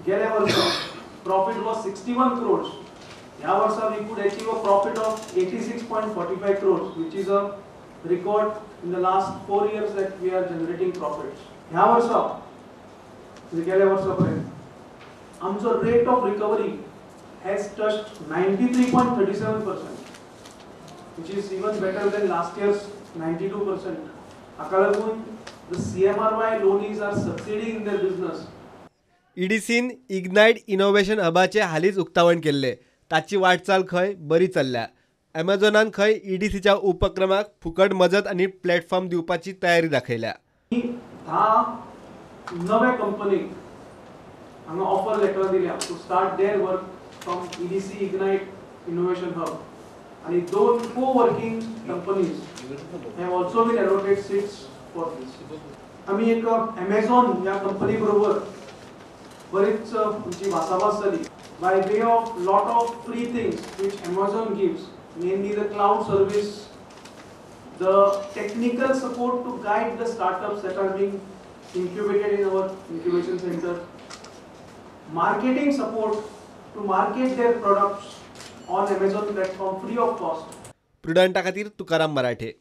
गेल्या वर्षी profit was 61 crores. या वर्षा we could achieve a profit of 86.45 crores, which is a record in the last 4 years that we are generating profits. या वर्षा गेल्या वर्षापर्यंत आमचं rate of recovery has touched 93.37%, which is even better than last year's 92%. Akalagún, the CMRY loanees are succeeding in their business. EDCन ignite innovation हबाचे हालीच उक्तावण केल्ले. ताची वाटचाल खंय बरी चल्ल्या. Amazonन खंय EDCच्या उपक्रमाक फुकट मजत आणि प्लॅटफॉर्म दिवपाची तयारी दाखयल्या. 10 नवे कंपनीक हांगा ऑफर लेटर दिल्या to start their work from EDC ignite innovation hub, आणि 2 co-working companies have also been allocated seats for this. आम्ही एक Amazon या कंपनी बरोबर बरीच आमची भासाभास झाली. By way of lot of free things which Amazon gives, mainly the cloud service, the technical support to guide the startups that are being incubated in our incubation center, marketing support to market their products on Amazon platform free of cost. प्रुडंटा खातीर तुकाराम मराठे.